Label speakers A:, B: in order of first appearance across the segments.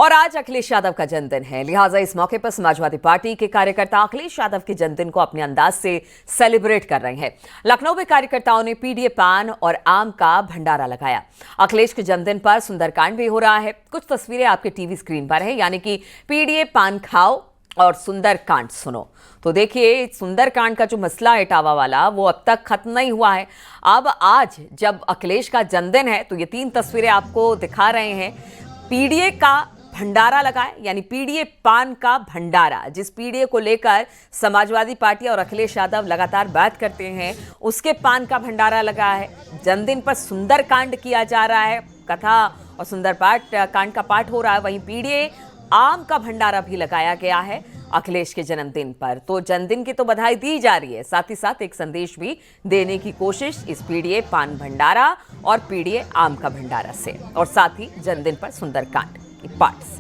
A: और आज अखिलेश यादव का जन्मदिन है, लिहाजा इस मौके पर समाजवादी पार्टी के कार्यकर्ता अखिलेश यादव के जन्मदिन को अपने अंदाज से सेलिब्रेट कर रहे हैं। लखनऊ में कार्यकर्ताओं ने पीडीए पान और आम का भंडारा लगाया। अखिलेश के जन्मदिन पर सुंदरकांड भी हो रहा है। कुछ तस्वीरें आपके टीवी स्क्रीन पर है, यानी कि पीडीए पान खाओ और सुंदरकांड सुनो। तो देखिए, सुंदरकांड का जो मसला है इटावा वाला, वो अब तक खत्म नहीं हुआ है। अब आज जब अखिलेश का जन्मदिन है तो ये 3 तस्वीरें आपको दिखा रहे हैं। पीडीए का भंडारा लगाए, यानी पीडीए पान का भंडारा, जिस पीडीए को लेकर समाजवादी पार्टी और अखिलेश यादव लगातार बात करते हैं, उसके पान का भंडारा लगा है। जन्मदिन पर सुंदरकांड किया जा रहा है, कथा और सुंदर कांड का पाठ हो रहा है। वहीं पीडीए आम का भंडारा भी लगाया गया है अखिलेश के जन्मदिन पर। तो जन्मदिन की तो बधाई दी जा रही है, साथ ही साथ एक संदेश भी देने की कोशिश इस पीडीए पान भंडारा और पीडीए आम का भंडारा से, और साथ ही जन्मदिन पर सुंदरकांड की पाठ से।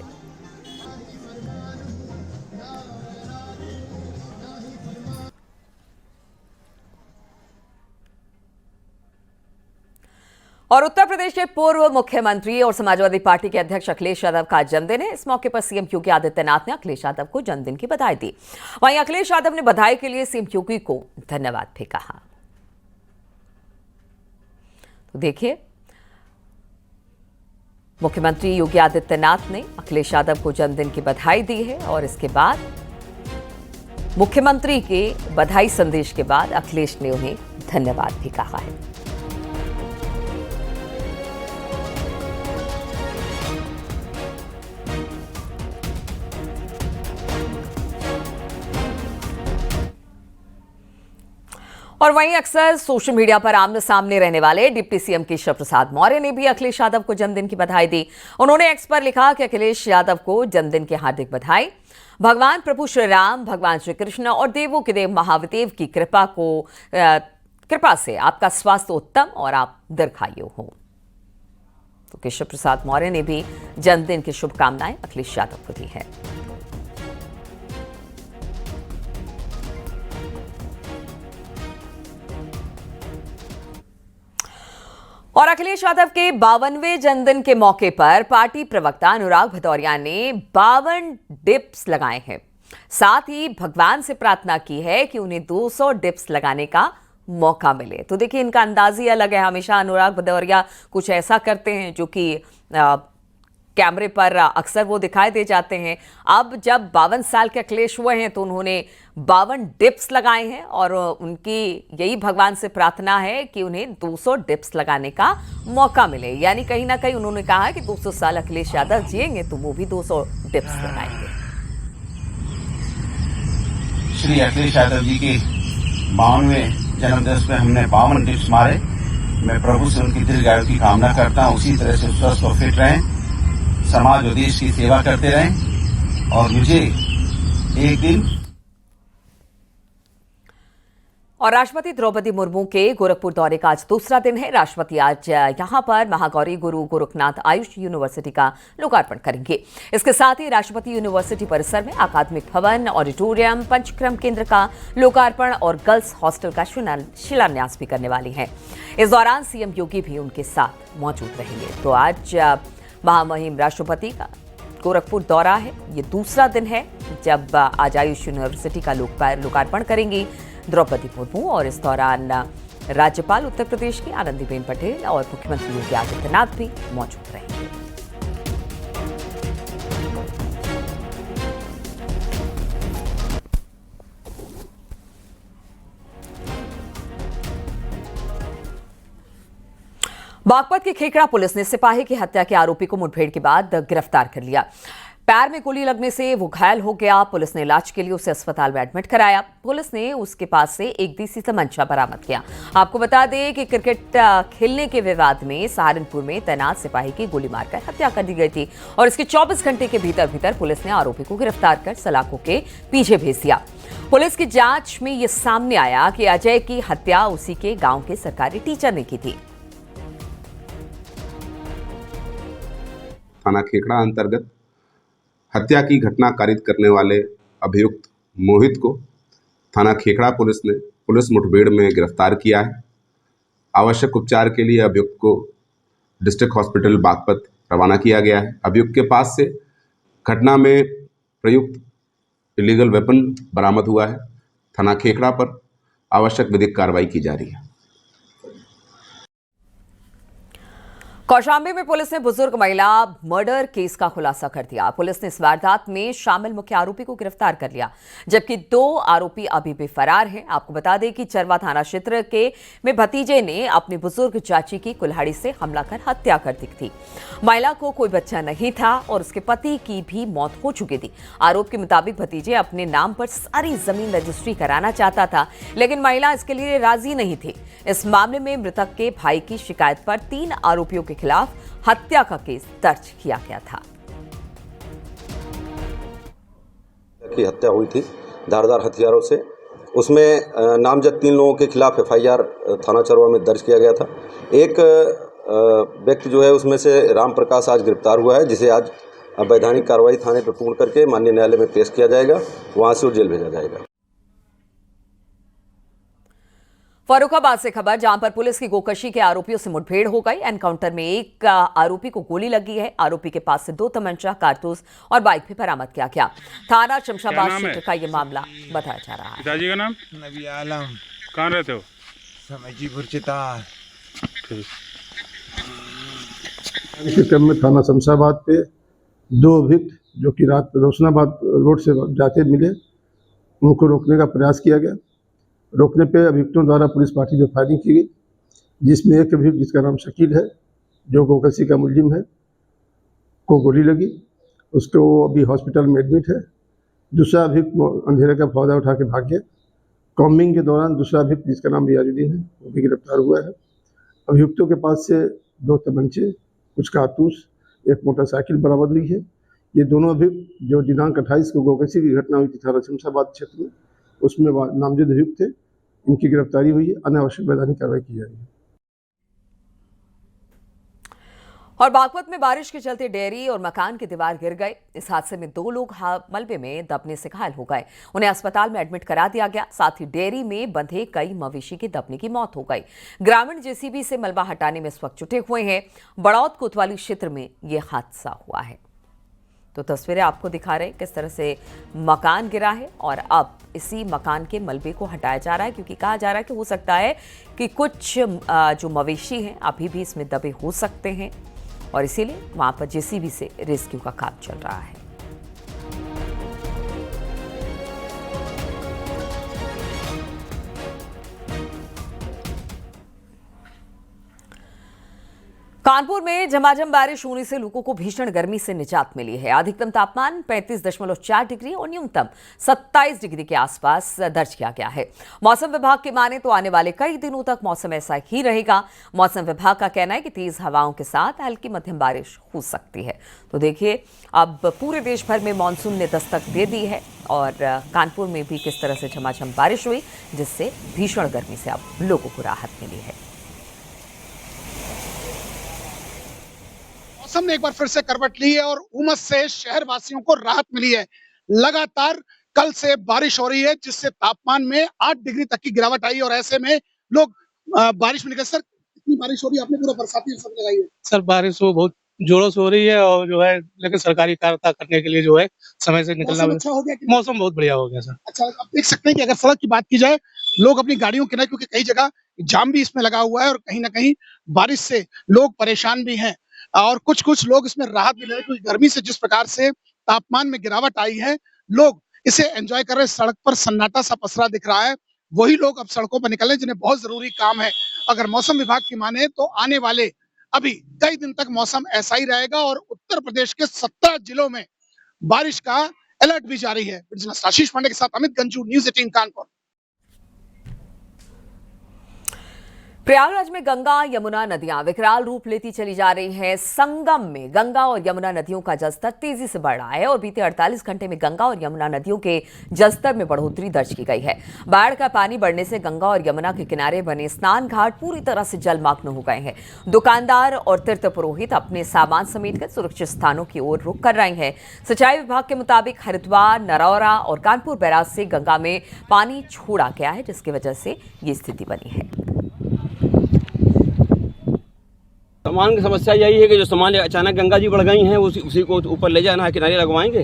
A: और उत्तर प्रदेश के पूर्व मुख्यमंत्री और समाजवादी पार्टी के अध्यक्ष अखिलेश यादव का जन्मदिन है। इस मौके पर सीएम योगी आदित्यनाथ ने अखिलेश यादव को जन्मदिन की बधाई दी। वहीं अखिलेश यादव ने बधाई के लिए सीएम योगी को धन्यवाद भी कहा। तो देखिए, मुख्यमंत्री योगी आदित्यनाथ ने अखिलेश यादव को जन्मदिन की बधाई दी है, और इसके बाद मुख्यमंत्री के बधाई संदेश के बाद अखिलेश ने उन्हें धन्यवाद भी कहा है। और वहीं अक्सर सोशल मीडिया पर आमने सामने रहने वाले डिप्टी सीएम केशव प्रसाद मौर्य ने भी अखिलेश यादव को जन्मदिन की बधाई दी। उन्होंने एक्स पर लिखा कि अखिलेश यादव को जन्मदिन की हार्दिक बधाई। भगवान प्रभु श्री राम, भगवान श्री कृष्ण और देवों के देव महादेव की कृपा से आपका स्वास्थ्य उत्तम और आप दीर्घायु हो। तो केशव प्रसाद मौर्य ने भी जन्मदिन की शुभकामनाएं अखिलेश यादव को दी है। और अखिलेश यादव के 52वें जन्मदिन के मौके पर पार्टी प्रवक्ता अनुराग भदौरिया ने 52 डिप्स लगाए हैं। साथ ही भगवान से प्रार्थना की है कि उन्हें 200 डिप्स लगाने का मौका मिले। तो देखिए, इनका अंदाज ही अलग है। हमेशा अनुराग भदौरिया कुछ ऐसा करते हैं जो कि कैमरे पर अक्सर वो दिखाई दे जाते हैं। अब जब 52 साल के अखिलेश हुए हैं तो उन्होंने 52 डिप्स लगाए हैं, और उनकी यही भगवान से प्रार्थना है कि उन्हें 200 डिप्स लगाने का मौका मिले। यानी कहीं ना कहीं उन्होंने कहा है कि 200 साल अखिलेश यादव जिएंगे तो वो भी 200 डिप्स लगाएंगे।
B: श्री अखिलेश यादव जी के 52वें जन्मदिवस में हमने 52 डिप्स मारे। मैं प्रभु से उनकी दीर्घायु की कामना करता हूँ, उसी तरह से स्वस्थ और फिट रहें, समाज और देश की सेवा करते रहें, और मुझे एक दिन।
A: और राष्ट्रपति द्रौपदी मुर्मू के गोरखपुर दौरे का आज दूसरा दिन है। राष्ट्रपति आज यहां पर महागौरी गुरु गोरखनाथ आयुष यूनिवर्सिटी का लोकार्पण करेंगे। इसके साथ ही राष्ट्रपति यूनिवर्सिटी परिसर में अकादमिक भवन, ऑडिटोरियम, पंचक्रम केंद्र का लोकार्पण और गर्ल्स हॉस्टल का शिलान्यास भी करने वाली हैं। इस दौरान सीएम योगी भी उनके साथ मौजूद रहेंगे। तो आज महामहिम राष्ट्रपति का गोरखपुर दौरा है। ये दूसरा दिन है जब आज आयुष यूनिवर्सिटी का लोकार्पण करेंगी द्रौपदी मुर्मू, और इस दौरान राज्यपाल उत्तर प्रदेश की आनंदीबेन पटेल और मुख्यमंत्री योगी आदित्यनाथ भी मौजूद रहेंगे। बागपत की खेकड़ा पुलिस ने सिपाही की हत्या के आरोपी को मुठभेड़ के बाद गिरफ्तार कर लिया। पैर में गोली लगने से वो घायल हो गया। पुलिस ने इलाज के लिए उसे अस्पताल में एडमिट कराया। पुलिस ने उसके पास से एक देसी तमंचा बरामद किया। आपको बता दें कि क्रिकेट खेलने के विवाद में सहारनपुर में तैनात सिपाही की गोली मारकर हत्या कर दी गई थी, और इसके 24 घंटे के भीतर पुलिस ने आरोपी को गिरफ्तार कर सलाखों के पीछे भेज दिया। पुलिस की जांच में यह सामने आया कि अजय की हत्या उसी के गांव के सरकारी टीचर ने की थी।
C: थाना खेकड़ा अंतर्गत हत्या की घटना कारित करने वाले अभियुक्त मोहित को थाना खेकड़ा पुलिस मुठभेड़ में गिरफ्तार किया है। आवश्यक उपचार के लिए अभियुक्त को डिस्ट्रिक्ट हॉस्पिटल बागपत रवाना किया गया है। अभियुक्त के पास से घटना में प्रयुक्त इलीगल वेपन बरामद हुआ है। थाना खेखड़ा पर आवश्यक विधिक कार्रवाई की जा रही है।
A: कौशाम्बी में पुलिस ने बुजुर्ग महिला मर्डर केस का खुलासा कर दिया। पुलिस ने इस वारदात में शामिल मुख्य आरोपी को गिरफ्तार कर लिया, जबकि 2 आरोपी अभी भी फरार हैं। आपको बता दें कि चरवा थाना क्षेत्र के में भतीजे ने अपनी बुजुर्ग चाची की कुल्हाड़ी से हमला कर हत्या कर दी थी। महिला को कोई बच्चा नहीं था और उसके पति की भी मौत हो चुकी थी। आरोप के मुताबिक भतीजे अपने नाम पर सारी जमीन रजिस्ट्री कराना चाहता था, लेकिन महिला इसके लिए राजी नहीं थी। इस मामले में मृतक के भाई की शिकायत पर 3 आरोपियों के खिलाफ हत्या का केस दर्ज किया गया था।
D: की हत्या हुई थी धारदार हथियारों से। उसमें नामजद 3 लोगों के खिलाफ FIR थाना चरवा में दर्ज किया गया था। एक व्यक्ति जो है उसमें से राम प्रकाश आज गिरफ्तार हुआ है, जिसे आज वैधानिक कार्रवाई थाने पर पूर्ण करके माननीय न्यायालय में पेश किया जाएगा। वहां से वो जेल भेजा जाएगा।
A: फर्रुखाबाद से खबर, जहां पर पुलिस की गोकशी के आरोपियों से मुठभेड़ हो गई। एनकाउंटर में एक आरोपी को गोली लगी है। आरोपी के पास से 2 तमंचा, कारतूस और बाइक भी बरामद किया गया। थाना शमशाबाद क्षेत्र का यह मामला बताया जा रहा है।
E: पिताजी का नाम?
F: नबी आलम।
E: कहाँ रहते हो?
F: समझीपुर चितार।
G: इसी क्रम में थाना शमशाबाद पे 2 अभियुक्त जो कि रात रोशनाबाद रोड से जाते मिले, उनको रोकने का प्रयास किया गया। रोकने पे अभियुक्तों द्वारा पुलिस पार्टी में फायरिंग की गई, जिसमें एक अभियुक्त जिसका नाम शकील है, जो गोकशी का मुलजिम है, को गोली लगी। उसको अभी हॉस्पिटल में एडमिट है। दूसरा अभियुक्त अंधेरे का फायदा उठा के भाग गया। कॉम्बिंग के दौरान दूसरा अभियुक्त जिसका नाम रियाजुद्दीन है, वो भी गिरफ्तार हुआ है। अभियुक्तों के पास से 2 तमंचे, कुछ कारतूस, एक मोटरसाइकिल बरामद हुई है। ये दोनों अभियुक्त जो दिनांक 28 को गोकशी की घटना हुई थी थाना शमशाबाद क्षेत्र में, उसमें नामजद अभियुक्त थे। इनकी गिरफ्तारी हुई है। अनावश्यक वैधानिक कार्रवाई की जा रही है।
A: और बागपत में बारिश के चलते डेयरी और मकान की दीवार गिर गए। इस हादसे में 2 लोग मलबे में दबने से घायल हो गए। उन्हें अस्पताल में एडमिट करा दिया गया। साथ ही डेयरी में बंधे कई मवेशी की दबने की मौत हो गई। ग्रामीण JCB से मलबा हटाने में इस वक्त जुटे हुए हैं। बड़ौद कोतवाली क्षेत्र में यह हादसा हुआ है। तो तस्वीरें आपको दिखा रहे हैं किस तरह से मकान गिरा है और अब इसी मकान के मलबे को हटाया जा रहा है, क्योंकि कहा जा रहा है कि हो सकता है कि कुछ जो मवेशी हैं अभी भी इसमें दबे हो सकते हैं और इसीलिए वहां पर JCB से रेस्क्यू का काम चल रहा है। कानपुर में झमाझम बारिश होने से लोगों को भीषण गर्मी से निजात मिली है। अधिकतम तापमान 35.4 डिग्री और न्यूनतम 27 डिग्री के आसपास दर्ज किया गया है। मौसम विभाग की माने तो आने वाले कई दिनों तक मौसम ऐसा ही रहेगा। मौसम विभाग का कहना है कि तेज हवाओं के साथ हल्की मध्यम बारिश हो सकती है। तो देखिए, अब पूरे देश भर में मानसून ने दस्तक दे दी है और कानपुर में भी किस तरह से झमाझम बारिश हुई, जिससे भीषण गर्मी से अब लोगों को राहत मिली है।
H: मौसम ने एक बार फिर से करवट ली है और उमस से शहर वासियों को राहत मिली है। लगातार कल से बारिश हो रही है, जिससे तापमान में 8 डिग्री तक की गिरावट आई और ऐसे में लोग बारिश में निकल। सर, कितनी बारिश हो रही है? आपने पूरा बरसाती सब लगाई है।
I: सर, बारिश तो बहुत जोरों से हो रही है और जो है लेकिन सरकारी कार्य करने के लिए जो है समय से निकलना।
H: मौसम अच्छा हो गया?
I: मौसम बहुत बढ़िया हो गया सर।
H: अच्छा, आप देख सकते हैं कि अगर सड़क की बात की जाए, लोग अपनी गाड़ियों के किनारे, क्योंकि कई जगह जाम भी इसमें लगा हुआ है और कहीं ना कहीं बारिश से लोग परेशान भी हैं और कुछ लोग इसमें राहत भी ले रहे हैं, क्योंकि गर्मी से जिस प्रकार से तापमान में गिरावट आई है, लोग इसे एंजॉय कर रहे हैं। सड़क पर सन्नाटा सा पसरा दिख रहा है। वही लोग अब सड़कों पर निकले जिन्हें बहुत जरूरी काम है। अगर मौसम विभाग की माने तो आने वाले अभी कई दिन तक मौसम ऐसा ही रहेगा और उत्तर प्रदेश के 17 जिलों में बारिश का अलर्ट भी जारी है। आशीष पांडे के साथ अमित गंजू, न्यूज़ 18 कानपुर।
A: प्रयागराज में गंगा यमुना नदियां विकराल रूप लेती चली जा रही हैं। संगम में गंगा और यमुना नदियों का जलस्तर तेजी से बढ़ रहा है और बीते 48 घंटे में गंगा और यमुना नदियों के जलस्तर में बढ़ोतरी दर्ज की गई है। बाढ़ का पानी बढ़ने से गंगा और यमुना के किनारे बने स्नान घाट पूरी तरह से जलमग्न हो गए हैं। दुकानदार और तीर्थ पुरोहित अपने सामान समेटकर सुरक्षित स्थानों की ओर रुख कर रहे हैं। सिंचाई विभाग के मुताबिक हरिद्वार, नरौरा और कानपुर बैराज से गंगा में पानी छोड़ा गया है, जिसकी वजह से ये स्थिति बनी है।
E: सामान की समस्या यही है कि जो सामान अचानक गंगा जी बढ़ गई हैं उसी को ऊपर ले जाना है, किनारे लगवाएंगे।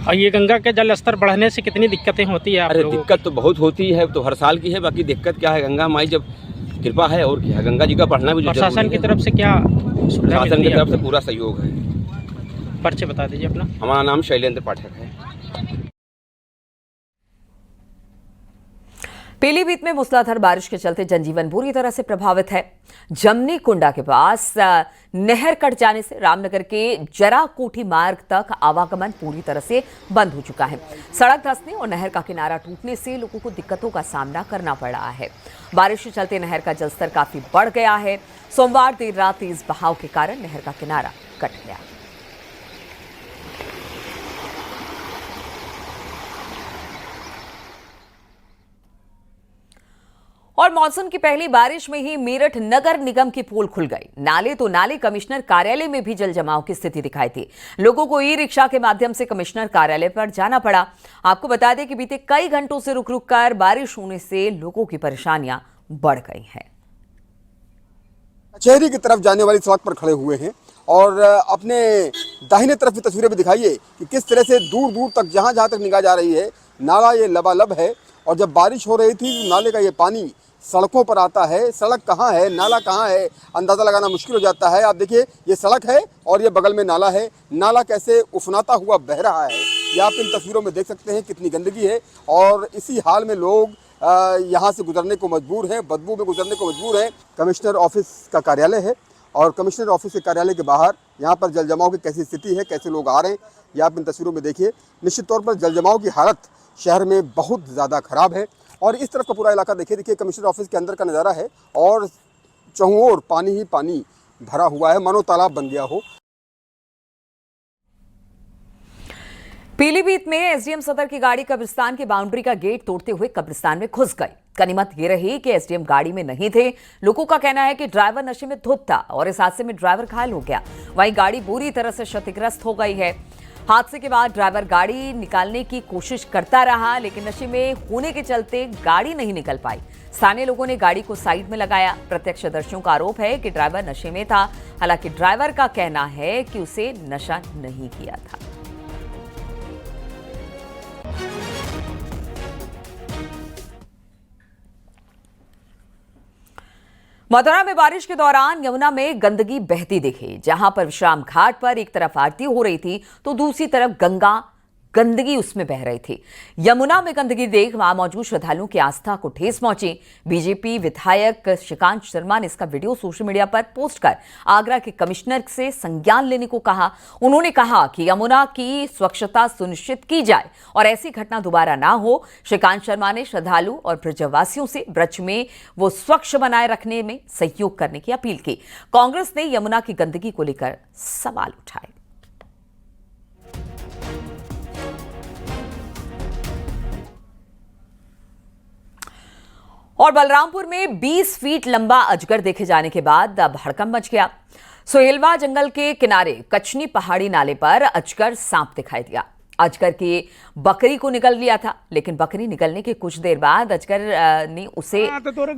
J: और ये गंगा के जल स्तर बढ़ने से कितनी दिक्कतें होती है?
E: अरे दिक्कत तो बहुत होती है, तो हर साल की है। बाकी दिक्कत क्या है, गंगा माई जब कृपा है और क्या है, गंगा जी का बढ़ना भी
J: प्रशासन की तरफ से क्या सुविधा?
E: प्रशासन की तरफ से पूरा सहयोग है।
J: परिचय बता दीजिए अपना।
E: हमारा नाम शैलेंद्र पाठक है।
A: पीलीभीत में मूसलाधार बारिश के चलते जनजीवन बुरी तरह से प्रभावित है। जमनी कुंडा के पास नहर कट जाने से रामनगर के जरा कोठी मार्ग तक आवागमन पूरी तरह से बंद हो चुका है। सड़क धंसने और नहर का किनारा टूटने से लोगों को दिक्कतों का सामना करना पड़ रहा है। बारिश के चलते नहर का जलस्तर काफी बढ़ गया है। सोमवार देर रात तेज बहाव के कारण नहर का किनारा कट गया। और मानसून की पहली बारिश में ही मेरठ नगर निगम की पोल खुल गई। नाले तो नाले, कमिश्नर कार्यालय में भी जल जमाव की स्थिति दिखाई दी। लोगों को ई रिक्शा के माध्यम से कमिश्नर कार्यालय पर जाना पड़ा। आपको बता दें कि बीते कई घंटों से रुक रुक कर बारिश होने से लोगों की परेशानियां बढ़ गई हैं।
K: कचहरी की तरफ जाने वाली सड़क पर खड़े हुए हैं और अपने दाहिने तरफ की तस्वीरें भी दिखाइए कि किस तरह से दूर दूर तक जहां जहां तक निगाह जा रही है नाला ये लबालब है। और जब बारिश हो रही थी नाले का ये पानी सड़कों पर आता है। सड़क कहाँ है, नाला कहाँ है, अंदाज़ा लगाना मुश्किल हो जाता है। आप देखिए ये सड़क है और ये बगल में नाला है। नाला कैसे उफनाता हुआ बह रहा है ये आप इन तस्वीरों में देख सकते हैं। कितनी गंदगी है और इसी हाल में लोग यहाँ से गुजरने को मजबूर हैं, बदबू में गुजरने को मजबूर हैं। कमिश्नर ऑफिस का कार्यालय है और कमिश्नर ऑफिस के कार्यालय के बाहर यहाँ पर जल जमाव की कैसी स्थिति है, कैसे लोग आ रहे हैं, ये आप इन तस्वीरों में देखिए। निश्चित तौर पर जल जमाव की हालत शहर में बहुत ज़्यादा ख़राब है। और इस तरफ का पूरा इलाका देखिए कमिश्नर ऑफिस के अंदर का नज़ारा है और चहुओं ओर पानी ही पानी भरा हुआ है, मानो तालाब बन गया हो।
A: पीलीभीत में एसडीएम सदर की गाड़ी कब्रिस्तान की बाउंड्री का गेट तोड़ते हुए कब्रिस्तान में घुस गई। गनीमत ये रही कि एसडीएम गाड़ी में नहीं थे। लोगों का कहना है कि ड्राइवर नशे में धुत था और इस हादसे में ड्राइवर घायल हो गया। वहीं गाड़ी बुरी तरह से क्षतिग्रस्त हो गई है। हादसे के बाद ड्राइवर गाड़ी निकालने की कोशिश करता रहा, लेकिन नशे में होने के चलते गाड़ी नहीं निकल पाई। स्थानीय लोगों ने गाड़ी को साइड में लगाया। प्रत्यक्षदर्शियों का आरोप है कि ड्राइवर नशे में था। हालांकि ड्राइवर का कहना है कि उसे नशा नहीं किया था। मथुरा में बारिश के दौरान यमुना में गंदगी बहती दिखी। जहां पर विश्राम घाट पर एक तरफ आरती हो रही थी तो दूसरी तरफ गंदगी उसमें बह रही थी। यमुना में गंदगी देख वहां मौजूद श्रद्धालुओं की आस्था को ठेस पहुंची। बीजेपी विधायक श्रीकांत शर्मा ने इसका वीडियो सोशल मीडिया पर पोस्ट कर आगरा के कमिश्नर से संज्ञान लेने को कहा। उन्होंने कहा कि यमुना की स्वच्छता सुनिश्चित की जाए और ऐसी घटना दोबारा ना हो। श्रीकांत शर्मा ने श्रद्धालु और ब्रजवासियों से ब्रज में वो स्वच्छ बनाए रखने में सहयोग करने की अपील की। कांग्रेस ने यमुना की गंदगी को लेकर सवाल उठाए। और बलरामपुर में 20 फीट लंबा अजगर देखे जाने के बाद अब हड़कंप मच गया। सोहेलवा जंगल के किनारे कचनी पहाड़ी नाले पर अजगर सांप दिखाई दिया। अजगर की बकरी को निगल लिया था, लेकिन बकरी निगलने के कुछ देर बाद अजगर ने उसे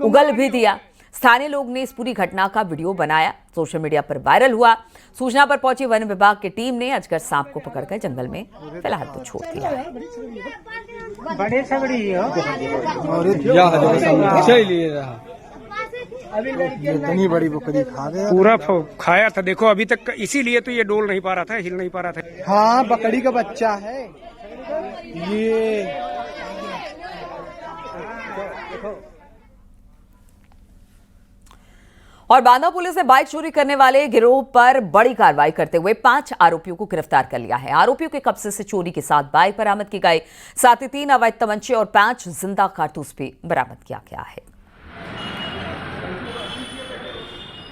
A: उगल भी दिया। स्थानीय लोग ने इस पूरी घटना का वीडियो बनाया, सोशल मीडिया पर वायरल हुआ। सूचना पर पहुंची वन विभाग की टीम ने अजगर सांप को पकड़कर जंगल में फिलहाल तो छोड़ दिया।
L: इतनी बड़ी बकरी खा गया,
J: पूरा खाया था। देखो अभी तक, इसीलिए तो ये डोल नहीं पा रहा था, हिल नहीं पा रहा था।
L: हाँ, बकरी का बच्चा है ये।
A: और बांदा पुलिस ने बाइक चोरी करने वाले गिरोह पर बड़ी कार्रवाई करते हुए 5 आरोपियों को गिरफ्तार कर लिया है। आरोपियों के कब्जे से चोरी के साथ बाइक बरामद की गई। साथ ही 3 अवैध तमंचे और 5 जिंदा कारतूस भी बरामद किया गया है।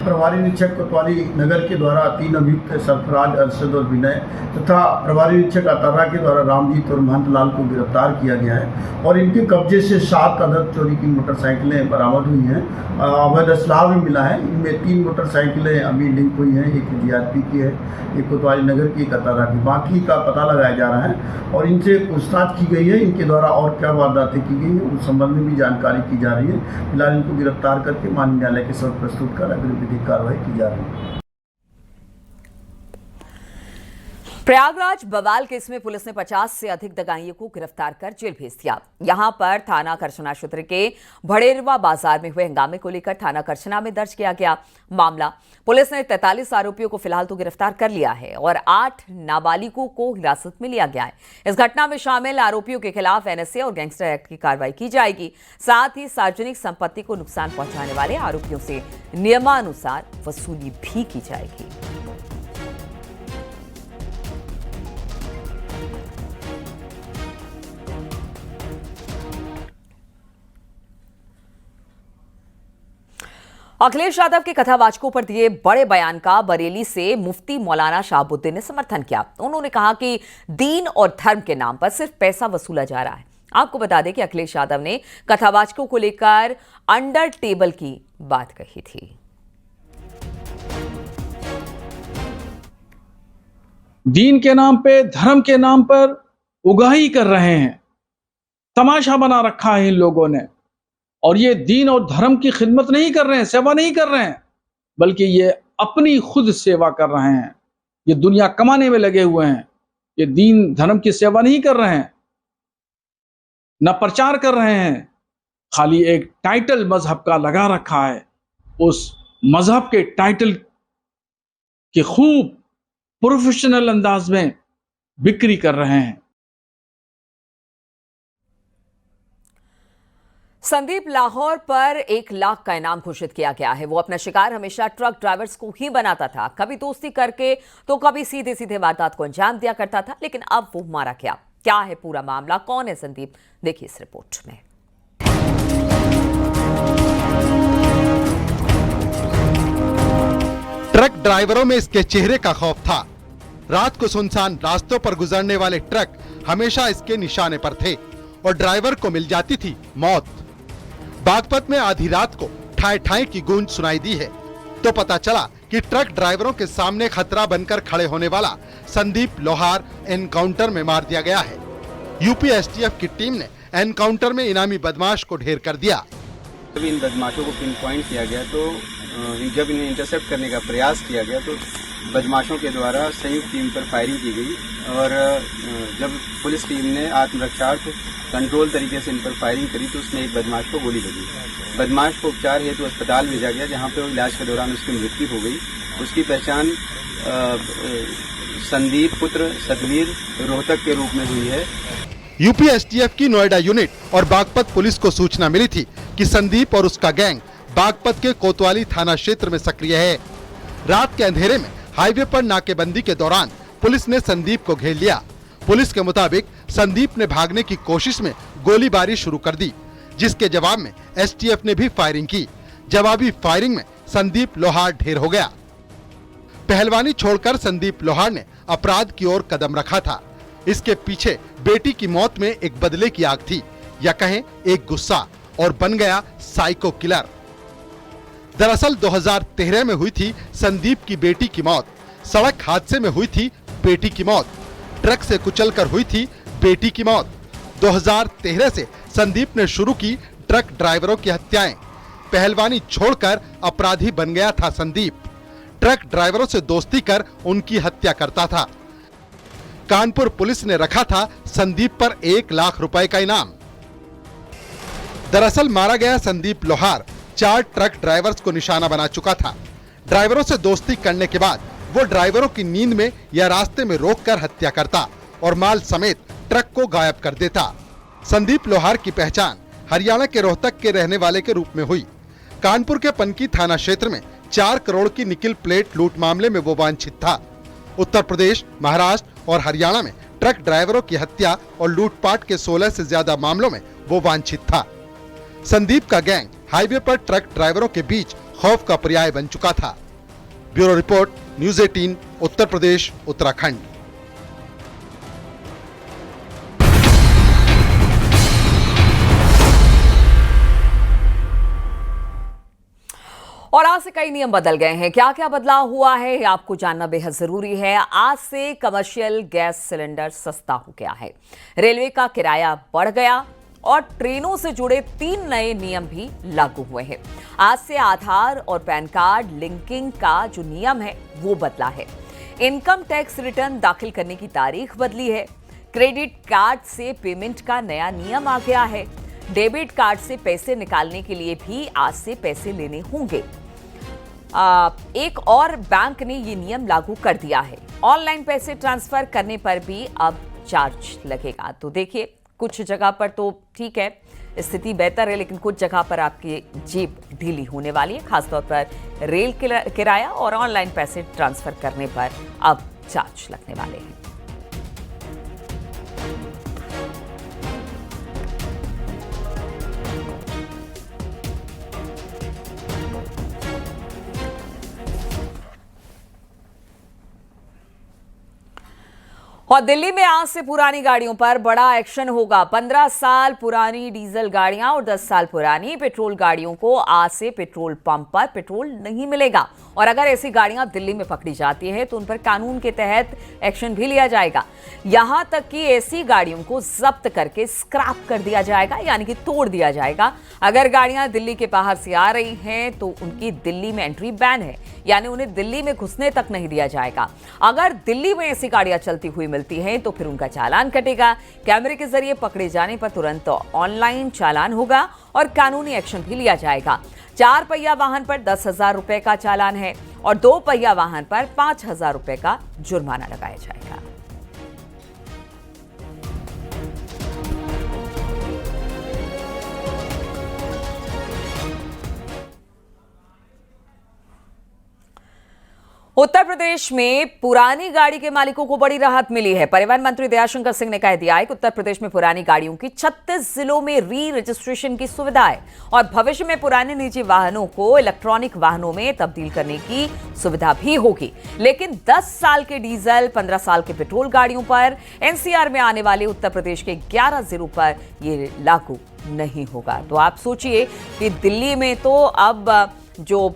M: प्रभारी निरीक्षक कोतवाली नगर के द्वारा 3 अभियुक्त सरफराज, अरशद और विनय तथा प्रभारी निरीक्षक अतारा के द्वारा रामजीत और महंत लाल को गिरफ्तार किया गया है और इनके कब्जे से 7 अदद चोरी की मोटरसाइकिलें बरामद हुई हैं। अवैध असलाह भी मिला है। इनमें 3 मोटरसाइकिलें अभी लिंक हुई हैं, एक जीआरपी की है, एक कोतवाली नगर की, एक अतारा की। बाकी का पता लगाया जा रहा है और इनसे पूछताछ की गई है। इनके द्वारा और क्या वारदातें की गई है उस संबंध में भी जानकारी की जा रही है। फिलहाल इनको गिरफ्तार करके माननीय न्यायालय के समक्ष प्रस्तुत कर अग्रिम की कार्रवाई की जा रही है।
A: प्रयागराज बवाल केस में पुलिस ने 50 से अधिक दगाइयों को गिरफ्तार कर जेल भेज दिया। यहां पर थाना करछना क्षेत्र के भड़ेरवा बाजार में हुए हंगामे को लेकर थाना करछना में दर्ज किया गया मामला। पुलिस ने 43 आरोपियों को फिलहाल तो गिरफ्तार कर लिया है और 8 नाबालिगों को हिरासत में लिया गया है। इस घटना में शामिल आरोपियों के खिलाफ एनएसए और गैंगस्टर एक्ट की कार्रवाई की जाएगी। साथ ही सार्वजनिक संपत्ति को नुकसान पहुंचाने वाले आरोपियों से नियमानुसार वसूली भी की जाएगी। अखिलेश यादव के कथावाचकों पर दिए बड़े बयान का बरेली से मुफ्ती मौलाना शहाबुद्दीन ने समर्थन किया। उन्होंने कहा कि दीन और धर्म के नाम पर सिर्फ पैसा वसूला जा रहा है। आपको बता दें कि अखिलेश यादव ने कथावाचकों को लेकर अंडर टेबल की बात कही थी।
N: दीन के नाम पे, धर्म के नाम पर उगाही कर रहे हैं, तमाशा बना रखा है इन लोगों ने। और ये दीन और धर्म की खिदमत नहीं कर रहे हैं, सेवा नहीं कर रहे हैं, बल्कि ये अपनी खुद सेवा कर रहे हैं। ये दुनिया कमाने में लगे हुए हैं। ये दीन धर्म की सेवा नहीं कर रहे हैं, न प्रचार कर रहे हैं, खाली एक टाइटल मजहब का लगा रखा है। उस मजहब के टाइटल की खूब प्रोफेशनल अंदाज में बिक्री कर रहे हैं।
A: संदीप लाहौर पर 1 लाख का इनाम घोषित किया गया है। वो अपना शिकार हमेशा ट्रक ड्राइवर्स को ही बनाता था, कभी दोस्ती करके तो कभी सीधे सीधे वारदात को अंजाम दिया करता था, लेकिन अब वो मारा गया। क्या है पूरा मामला, कौन है संदीप, देखिए इस रिपोर्ट में।
O: ट्रक ड्राइवरों में इसके चेहरे का खौफ था। रात को सुनसान रास्तों पर गुजरने वाले ट्रक हमेशा इसके निशाने पर थे और ड्राइवर को मिल जाती थी मौत। बागपत में आधी रात को ठाई ठाई की गूंज सुनाई दी है तो पता चला कि ट्रक ड्राइवरों के सामने खतरा बनकर खड़े होने वाला संदीप लोहार एनकाउंटर में मार दिया गया है। यूपी एसटीएफ की टीम ने एनकाउंटर में इनामी बदमाश को ढेर कर दिया।
E: जब इन बदमाशों को पिन पॉइंट किया गया तो जब इन्हें इंटरसेप्ट करने का प्रयास किया गया तो बदमाशों के द्वारा संयुक्त टीम पर फायरिंग की गई और जब पुलिस टीम ने आत्मरक्षार्थ कंट्रोल तरीके से इन पर फायरिंग करी तो उसमें एक बदमाश को गोली लगी। बदमाश को उपचार हेतु अस्पताल भेजा गया, जहां पे वो इलाज के दौरान उसकी मृत्यु हो गई। उसकी पहचान संदीप पुत्र सतवीर रोहतक के रूप में हुई है।
O: यूपी एसटीएफ की नोएडा यूनिट और बागपत पुलिस को सूचना मिली थी कि संदीप और उसका गैंग बागपत के कोतवाली थाना क्षेत्र में सक्रिय है। रात के अंधेरे में हाईवे पर नाकेबंदी के दौरान पुलिस ने संदीप को घेर लिया। पुलिस के मुताबिक संदीप ने भागने की कोशिश में गोलीबारी शुरू कर दी, जिसके जवाब में एसटीएफ ने भी फायरिंग की। जवाबी फायरिंग में संदीप लोहार ढेर हो गया। पहलवानी छोड़कर संदीप लोहार ने अपराध की ओर कदम रखा था। इसके पीछे बेटी की मौत में एक बदले की आग थी, या कहें एक गुस्सा, और बन गया साइको किलर। दरअसल 2013 में हुई थी संदीप की बेटी की मौत। सड़क हादसे में हुई थी बेटी की मौत। ट्रक से कुचलकर हुई थी बेटी की मौत। 2013 से संदीप ने शुरू की ट्रक ड्राइवरों की हत्याएं। पहलवानी छोड़कर अपराधी बन गया था संदीप। ट्रक ड्राइवरों से दोस्ती कर उनकी हत्या करता था। कानपुर पुलिस ने रखा था संदीप पर 1 लाख रुपए का इनाम। दरअसल मारा गया संदीप लोहार 4 ट्रक ड्राइवर्स को निशाना बना चुका था। ड्राइवरों से दोस्ती करने के बाद वो ड्राइवरों की नींद में या रास्ते में रोककर हत्या करता और माल समेत ट्रक को गायब कर देता। संदीप लोहार की पहचान हरियाणा के रोहतक के रहने वाले के रूप में हुई। कानपुर के पनकी थाना क्षेत्र में 4 करोड़ की निकिल प्लेट लूट मामले में वो वांछित था। उत्तर प्रदेश, महाराष्ट्र और हरियाणा में ट्रक ड्राइवरों की हत्या और लूटपाट के 16 से ज्यादा मामलों में वो वांछित था। संदीप का गैंग हाईवे पर ट्रक ड्राइवरों के बीच खौफ का पर्याय बन चुका था। Bureau report, news 18, Uttar Pradesh, Uttarakhand.
A: और आज से कई नियम बदल गए हैं। क्या क्या बदलाव हुआ है ये आपको जानना बेहद जरूरी है। आज से कमर्शियल गैस सिलेंडर सस्ता हो गया है। रेलवे का किराया बढ़ गया और ट्रेनों से जुड़े 3 नए नियम भी लागू हुए हैं। आज से आधार और पैन कार्ड लिंकिंग का जो नियम है वो बदला है। इनकम टैक्स रिटर्न दाखिल करने की तारीख बदली है। क्रेडिट कार्ड से पेमेंट का नया नियम आ गया है। डेबिट कार्ड से पैसे निकालने के लिए भी आज से पैसे लेने होंगे। एक और बैंक ने ये नियम लागू कर दिया है। ऑनलाइन पैसे ट्रांसफर करने पर भी अब चार्ज लगेगा। तो देखिए, कुछ जगह पर तो ठीक है, स्थिति बेहतर है, लेकिन कुछ जगह पर आपकी जेब ढीली होने वाली है। खासतौर पर रेल किराया और ऑनलाइन पैसे ट्रांसफर करने पर अब चार्ज लगने वाले हैं। और दिल्ली में आज से पुरानी गाड़ियों पर बड़ा एक्शन होगा। 15 साल पुरानी डीजल गाड़ियां और 10 साल पुरानी पेट्रोल गाड़ियों को आज से पेट्रोल पंप पर पेट्रोल नहीं मिलेगा। और अगर ऐसी गाड़ियां दिल्ली में पकड़ी जाती है तो उन पर कानून के तहत एक्शन भी लिया जाएगा। यहां तक कि ऐसी गाड़ियों को जब्त करके स्क्रैप कर दिया जाएगा, यानी कि तोड़ दिया जाएगा। अगर गाड़ियां दिल्ली के बाहर से आ रही हैं तो उनकी दिल्ली में एंट्री बैन है, यानी उन्हें दिल्ली में घुसने तक नहीं दिया जाएगा। अगर दिल्ली में ऐसी गाड़ियां चलती हुई मिलती हैं तो फिर उनका चालान कटेगा। कैमरे के जरिए पकड़े जाने पर तुरंत ऑनलाइन चालान होगा और कानूनी एक्शन भी लिया जाएगा। 4 पहिया वाहन पर 10,000 रुपए का चालान है और 2 पहिया वाहन पर 5,000 रुपए का जुर्माना लगाया जाएगा। उत्तर प्रदेश में पुरानी गाड़ी के मालिकों को बड़ी राहत मिली है। परिवहन मंत्री दयाशंकर सिंह ने कह दिया है कि उत्तर प्रदेश में पुरानी गाड़ियों की 36 जिलों में री रजिस्ट्रेशन की सुविधा है और भविष्य में पुराने निजी वाहनों को इलेक्ट्रॉनिक वाहनों में तब्दील करने की सुविधा भी होगी। लेकिन 10 साल के डीजल, 15 साल के पेट्रोल गाड़ियों पर एनसीआर में आने वाले उत्तर प्रदेश के 11 जिलों पर यह लागू नहीं होगा। तो आप सोचिए कि दिल्ली में तो अब जो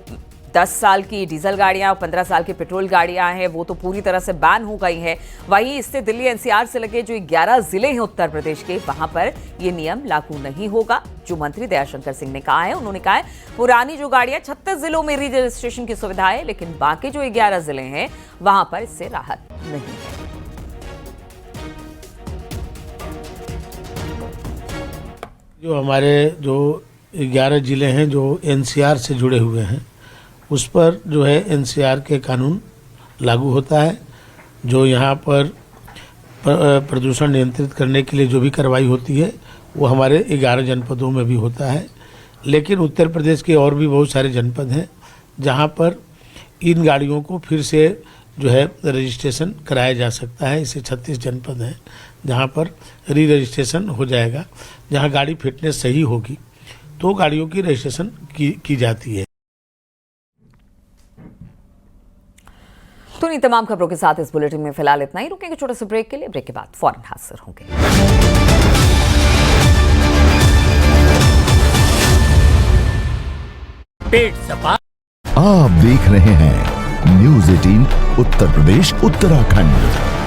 A: 10 साल की डीजल गाड़ियां और 15 साल की पेट्रोल गाड़ियां हैं वो तो पूरी तरह से बैन हो गई हैं। वहीं इससे दिल्ली एनसीआर से लगे जो 11 जिले हैं उत्तर प्रदेश के, वहां पर ये नियम लागू नहीं होगा। जो मंत्री दयाशंकर सिंह ने कहा है, उन्होंने कहा है पुरानी जो गाड़ियां 36 जिलों में री रजिस्ट्रेशन की सुविधा है, लेकिन बाकी जो 11 जिले हैं वहां पर इससे राहत नहीं है।
P: जो हमारे जो 11 जिले हैं जो एनसीआर से जुड़े हुए हैं, उस पर जो है एनसीआर के कानून लागू होता है। जो यहाँ पर प्रदूषण नियंत्रित करने के लिए जो भी कार्रवाई होती है वो हमारे 11 जनपदों में भी होता है। लेकिन उत्तर प्रदेश के और भी बहुत सारे जनपद हैं जहाँ पर इन गाड़ियों को फिर से जो है रजिस्ट्रेशन कराया जा सकता है। इसे 36 जनपद हैं जहाँ पर री रजिस्ट्रेशन हो जाएगा। जहाँ गाड़ी फिटनेस सही होगी तो गाड़ियों की रजिस्ट्रेशन की जाती है।
A: तो इन तमाम खबरों के साथ इस बुलेटिन में फिलहाल इतना ही। रुकेंगे छोटे से ब्रेक के लिए। ब्रेक के बाद फौरन हाजिर होंगे।
Q: पेट सपा आप देख रहे हैं न्यूज़ 18 उत्तर प्रदेश उत्तराखंड।